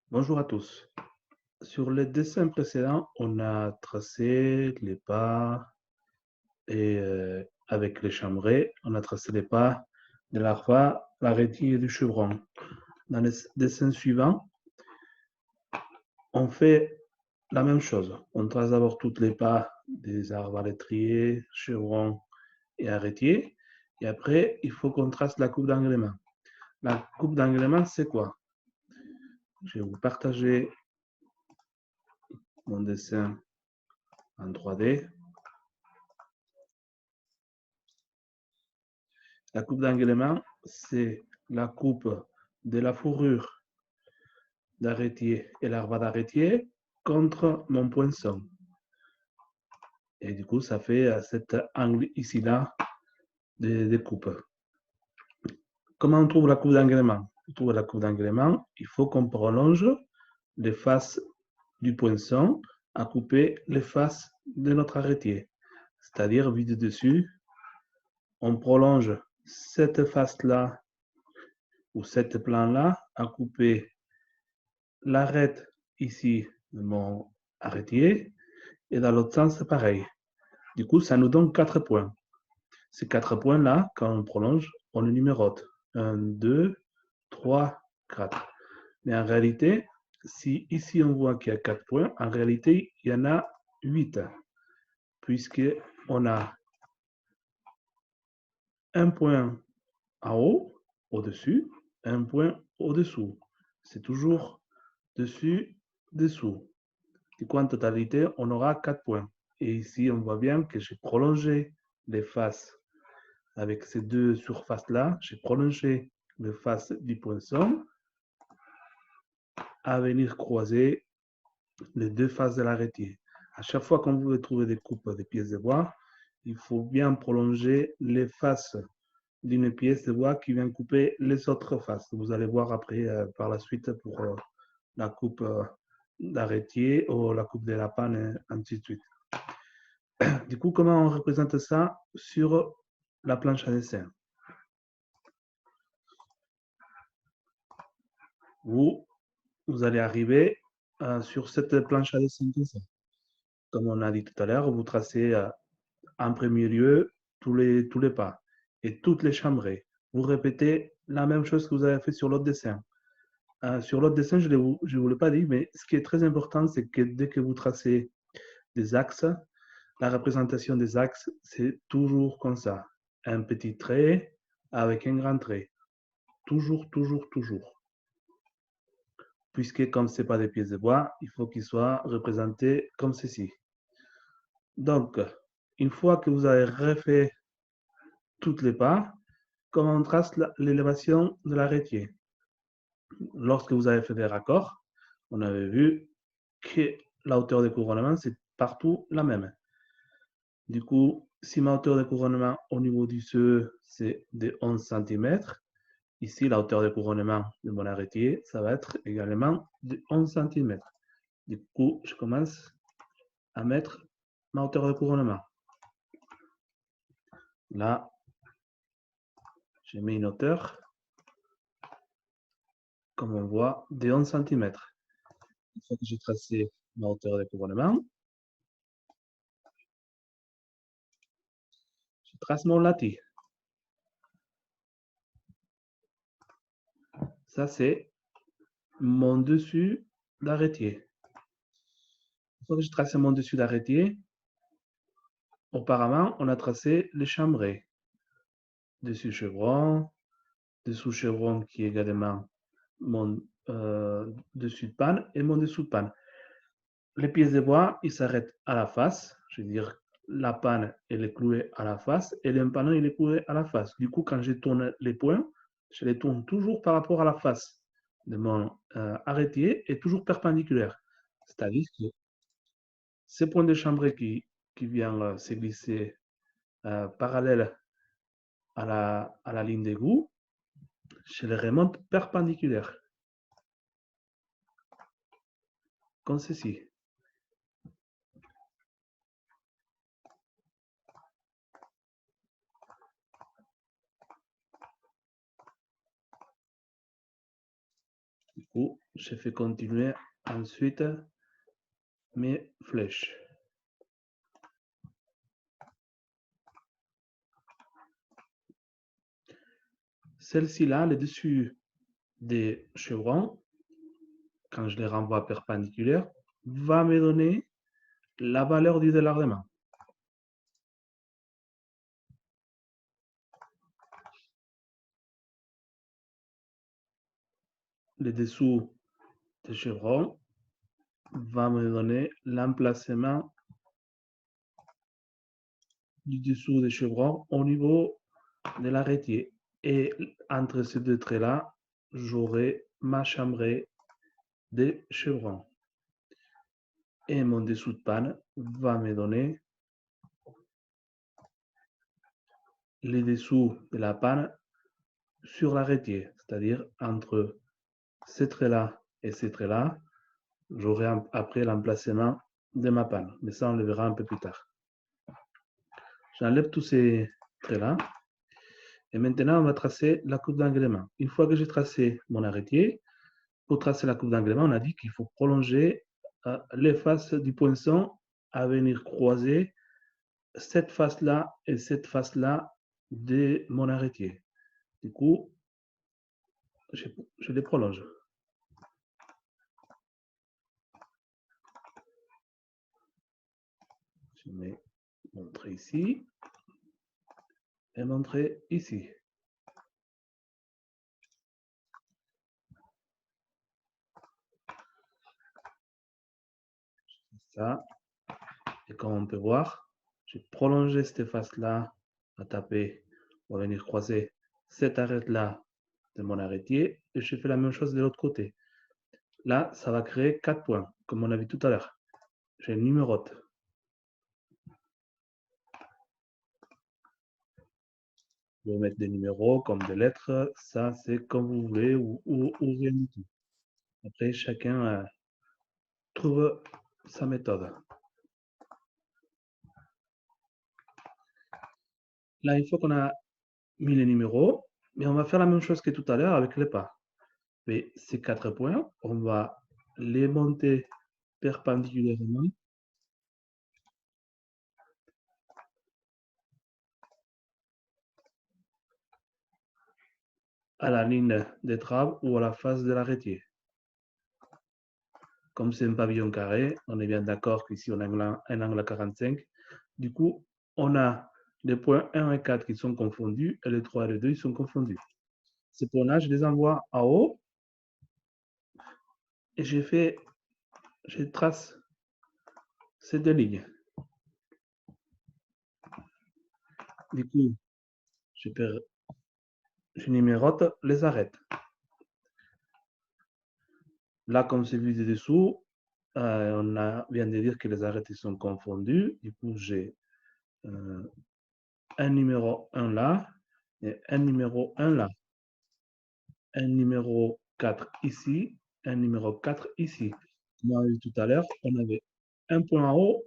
Bonjour à tous. Sur le dessin précédent, on a tracé les pas et avec les chambrées, on a tracé les pas de l'arpa, l'arrêté et du chevron. Dans le dessin suivant, on fait la même chose. On trace d'abord toutes les pas des arbres à l'étrier, chevrons et arrêtiers. Et après, il faut qu'on trace la coupe d'englement. La coupe d'englement, c'est quoi? Je vais vous partager mon dessin en 3D. La coupe d'englement, c'est la coupe de la fourrure d'arrêtier et l'arbre d'arrêtier contre mon poinçon. Et du coup, ça fait cet angle ici-là de coupe. Comment on trouve la coupe d'englement? Pour trouver la coupe d'englement, il faut qu'on prolonge les faces du poinçon à couper les faces de notre arrêtier. C'est-à-dire, vide dessus, on prolonge cette face-là ou cette plan-là à couper l'arête ici de mon arrêtier et dans l'autre sens, c'est pareil. Du coup, ça nous donne 4 points. Ces 4 points-là, quand on prolonge, on les numérote. 1, 2, 3, 4. Mais en réalité, si ici on voit qu'il y a 4 points, en réalité, il y en a 8, puisqu'on a un point en haut, au-dessus, un point au-dessous. C'est toujours dessus, dessous. Du coup, en totalité, on aura 4 points. Et ici, on voit bien que j'ai prolongé les faces avec ces deux surfaces-là. J'ai prolongé les faces du poinçon à venir croiser les deux faces de l'arrêtier. À chaque fois qu'on veut trouver des coupes de pièces de bois, il faut bien prolonger les faces d'une pièce de bois qui vient couper les autres faces. Vous allez voir après par la suite pour la coupe d'arrêtier ou la coupe de lapin et ainsi de suite. Du coup, comment on représente ça sur la planche à dessin? Vous allez arriver sur cette planche à dessin. Comme on a dit tout à l'heure, vous tracez en premier lieu tous les pas et toutes les chambrées. Vous répétez la même chose que vous avez fait sur l'autre dessin. Sur l'autre dessin, je ne vous l'ai pas dit, mais ce qui est très important, c'est que dès que vous tracez des axes, la représentation des axes, c'est toujours comme ça. Un petit trait avec un grand trait. Toujours, toujours, toujours. Puisque comme ce n'est pas des pièces de bois, il faut qu'ils soient représentés comme ceci. Donc, une fois que vous avez refait toutes les pas, comment on trace l'élévation de l'arrêtier? Lorsque vous avez fait des raccords, on avait vu que la hauteur de couronnement, c'est partout la même. Du coup, si ma hauteur de couronnement au niveau du CE, c'est de 11 cm, ici, la hauteur de couronnement de mon arrêtier, ça va être également de 11 cm. Du coup, je commence à mettre ma hauteur de couronnement. Là, j'ai mis une hauteur, comme on voit, de 11 cm. Une fois que j'ai tracé ma hauteur de couronnement, je trace mon latis. Ça, c'est mon dessus d'arrêtier. Une fois que j'ai tracé mon dessus d'arrêtier, auparavant, on a tracé les chambrées. Dessus chevron, dessous chevron qui est également mon dessus de panne et mon dessous de panne. Les pièces de bois, ils s'arrêtent à la face. Je veux dire, la panne, elle est clouée à la face et l'empanon, il est cloué à la face. Du coup, quand je tourne les points, je les tourne toujours par rapport à la face de mon arrêtier et toujours perpendiculaire. C'est-à-dire que ces points de chambrée qui viennent se glisser parallèle à la ligne d'égout, je les remonte perpendiculaires, comme ceci. Du coup, je fais continuer ensuite mes flèches. Celle-ci-là, le dessus des chevrons, quand je les renvoie perpendiculaires, va me donner la valeur du délardement. Le dessous des chevrons va me donner l'emplacement du dessous des chevrons au niveau de l'arrêtier. Et entre ces deux traits-là, j'aurai ma chambrée des chevrons. Et mon dessous de panne va me donner les dessous de la panne sur l'arrêtier, c'est-à-dire entre ces traits-là et ces traits-là, j'aurai après l'emplacement de ma panne. Mais ça, on le verra un peu plus tard. J'enlève tous ces traits-là. Et maintenant, on va tracer la coupe d'englement. Une fois que j'ai tracé mon arrêtier, pour tracer la coupe d'englement, on a dit qu'il faut prolonger les faces du poinçon à venir croiser cette face-là et cette face-là de mon arrêtier. Du coup, je les prolonge. Je mets mon trait ici et mon trait ici. Ça. Et comme on peut voir, j'ai prolongé cette face-là à taper pour venir croiser cette arête-là de mon arrêtier et je fais la même chose de l'autre côté. Là, ça va créer 4 points, comme on a vu tout à l'heure. Je numérote. Vous pouvez mettre des numéros comme des lettres, ça c'est comme vous voulez ou rien du tout. Après, chacun trouve sa méthode. Là, une fois qu'on a mis les numéros, mais on va faire la même chose que tout à l'heure avec les pas. Mais ces 4 points, on va les monter perpendiculairement à la ligne d'étrave ou à la face de l'arrêtier. Comme c'est un pavillon carré, on est bien d'accord qu'ici on a un angle à 45. Du coup, on a les points 1 et 4 qui sont confondus et les 3 et les 2 ils sont confondus. Ces points-là, je les envoie en haut et je trace ces deux lignes. Du coup, je numérote les arêtes. Là, comme c'est vu de dessous, on vient de dire que les arêtes sont confondues. Du coup, j'ai un numéro 1 là et un numéro 1 là. Un numéro 4 ici, un numéro 4 ici. Comme on a vu tout à l'heure, on avait un point en haut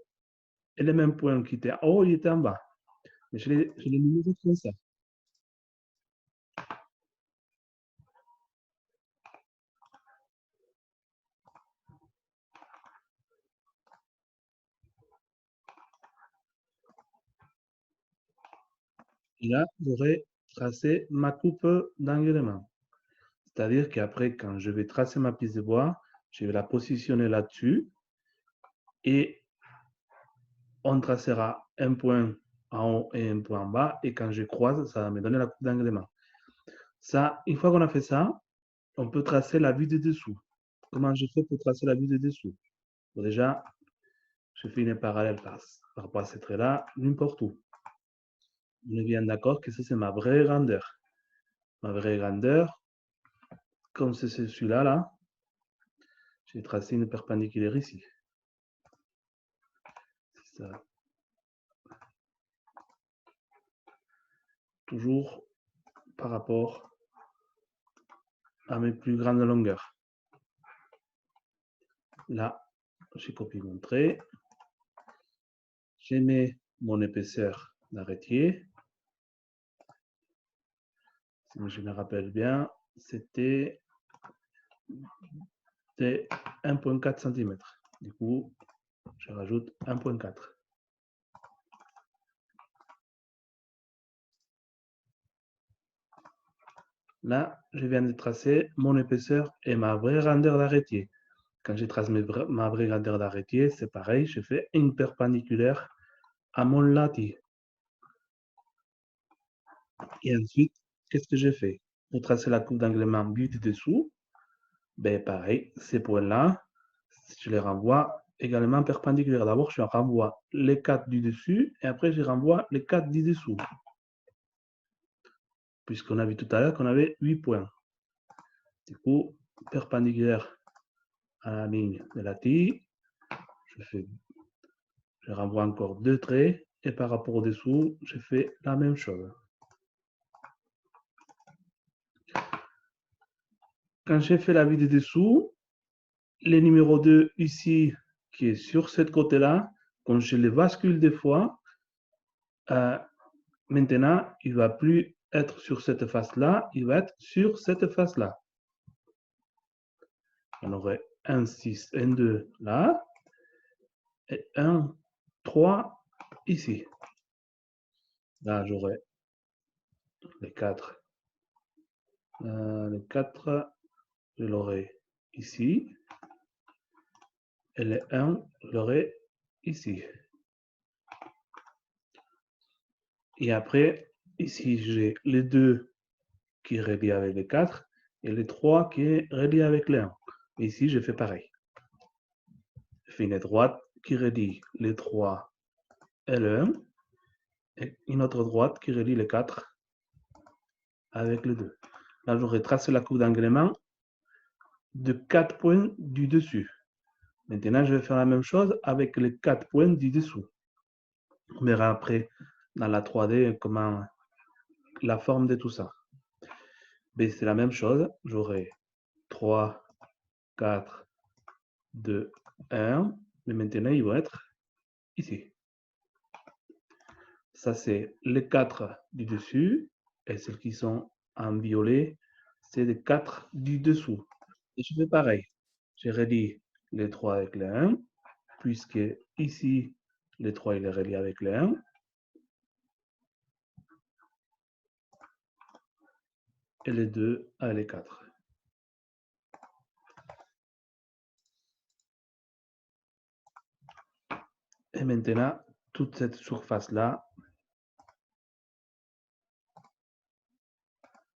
et le même point qui était en haut, il était en bas. Mais je l'ai numéré comme ça. Et là, j'aurais tracé ma coupe d'englement. C'est-à-dire qu'après, quand je vais tracer ma piste de bois, je vais la positionner là-dessus et on tracera un point en haut et un point en bas. Et quand je croise, ça va me donner la coupe d'englement. Ça, une fois qu'on a fait ça, on peut tracer la vue de dessous. Comment je fais pour tracer la vue de dessous? Bon, déjà, je fais une parallèle par rapport à ces traits-là, n'importe où. On est bien d'accord que ça, c'est ma vraie grandeur. Ma vraie grandeur, comme c'est celui-là, là, j'ai tracé une perpendiculaire ici. C'est ça. Toujours par rapport à mes plus grandes longueurs. Là, j'ai copié mon trait. J'ai mis mon épaisseur d'arrêtier. Si je me rappelle bien, c'était c'est 1,4 cm. Du coup, je rajoute 1,4. Là, je viens de tracer mon épaisseur et ma vraie grandeur d'arrêtier. Quand je trace ma vraie grandeur d'arrêtier, c'est pareil, je fais une perpendiculaire à mon lattice. Et ensuite, qu'est-ce que je fais? Pour tracer la coupe d'anglement but dessous, ben pareil, ces points-là, je les renvoie également perpendiculaires. D'abord, je renvoie les 4 du dessus et après, je renvoie les 4 du dessous. Puisqu'on a vu tout à l'heure qu'on avait 8 points. Du coup, perpendiculaire à la ligne de la tille, je renvoie encore 2 traits et par rapport au dessous, je fais la même chose. Quand j'ai fait la vue de dessous, le numéro 2 ici, qui est sur ce côté-là, quand je le bascule des fois, maintenant, il ne va plus être sur cette face-là, il va être sur cette face-là. On aurait un 6, un 2 là, et un 3 ici. Là, j'aurai les 4. Les 4, je l'aurai ici. Et les 1, je l'aurai ici. Et après, ici, j'ai les 2 qui est relié avec les 4 et les 3 qui est relié avec les 1. Ici, je fais pareil. Je fais une droite qui relie les 3 et le 1 et une autre droite qui relie les 4 avec les 2. Là, j'aurais tracé la coupe d'anglement de 4 points du dessus. Maintenant, je vais faire la même chose avec les 4 points du dessous. On verra après dans la 3D comment la forme de tout ça. Mais c'est la même chose. J'aurai 3, 4, 2, 1. Mais maintenant, ils vont être ici. Ça, c'est les 4 du dessus. Et celles qui sont en violet, c'est les 4 du dessous. Et je fais pareil. Je relie les 3 avec les 1, puisque ici, les 3, il est relié avec les 1. Et les 2 avec les 4. Et maintenant, toute cette surface-là,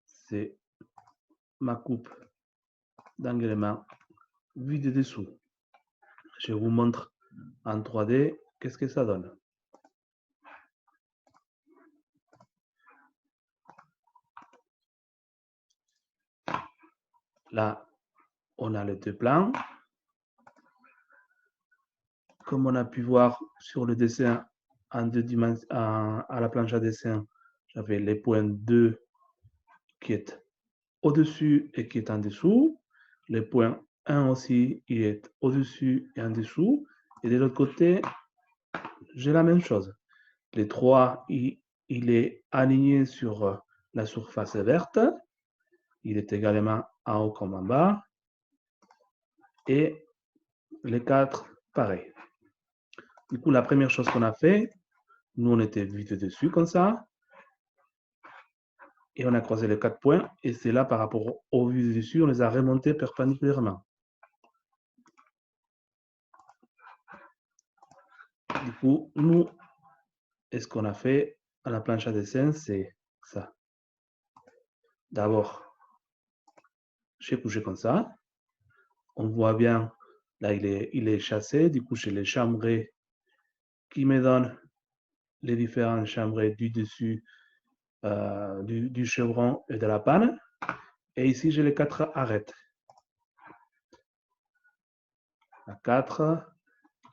c'est ma coupe d'anglement vue de dessous. Je vous montre en 3D qu'est-ce que ça donne. Là, on a les deux plans. Comme on a pu voir sur le dessin en 2 dimensions, à la planche à dessin, j'avais les points 2 qui est au-dessus et qui est en dessous. Le point 1 aussi, il est au-dessus et en dessous. Et de l'autre côté, j'ai la même chose. Les 3, il est aligné sur la surface verte. Il est également en haut comme en bas. Et les 4, pareil. Du coup, la première chose qu'on a fait, nous, on était vite dessus comme ça. Et on a croisé les 4 points. Et c'est là, par rapport aux vues dessus, on les a remontés perpendiculairement. Du coup, nous, et ce qu'on a fait à la planche à dessin, c'est ça. D'abord, j'ai couché comme ça. On voit bien, là, il est chassé. Du coup, j'ai les chambrés qui me donnent les différents chambrés du dessus du chevron et de la panne. Et ici, j'ai les 4 arêtes. La 4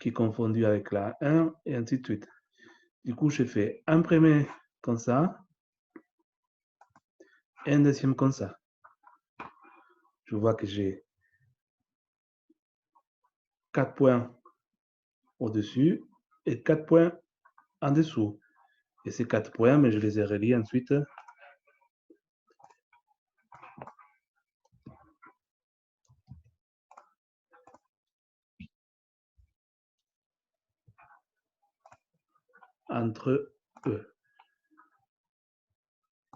qui est confondue avec la 1 et ainsi de suite. Du coup, j'ai fait un premier comme ça et un deuxième comme ça. Je vois que j'ai 4 points au-dessus et 4 points en dessous. Et ces 4 points, mais je les ai reliés ensuite entre eux.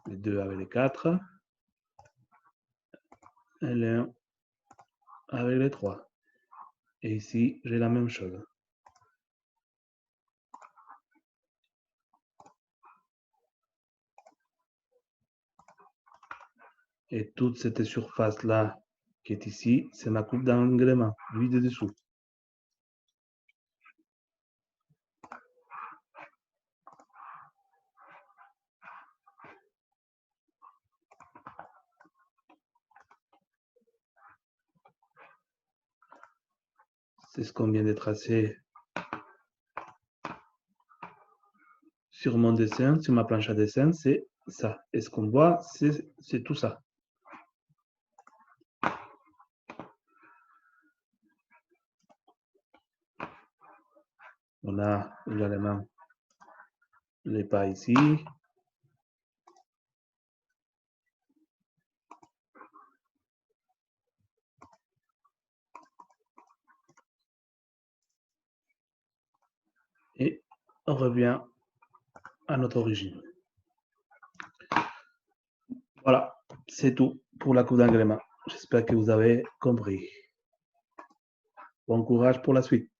Les 2 avec les 4. Et le 1 avec les 3. Et ici, j'ai la même chose. Et toute cette surface-là qui est ici, c'est ma coupe d'englement, vide dessous. C'est ce qu'on vient de tracer sur mon dessin, sur ma planche à dessin, c'est ça. Et ce qu'on voit, c'est tout ça. On a également les pas ici. Et on revient à notre origine. Voilà, c'est tout pour la coupe d'englement. J'espère que vous avez compris. Bon courage pour la suite.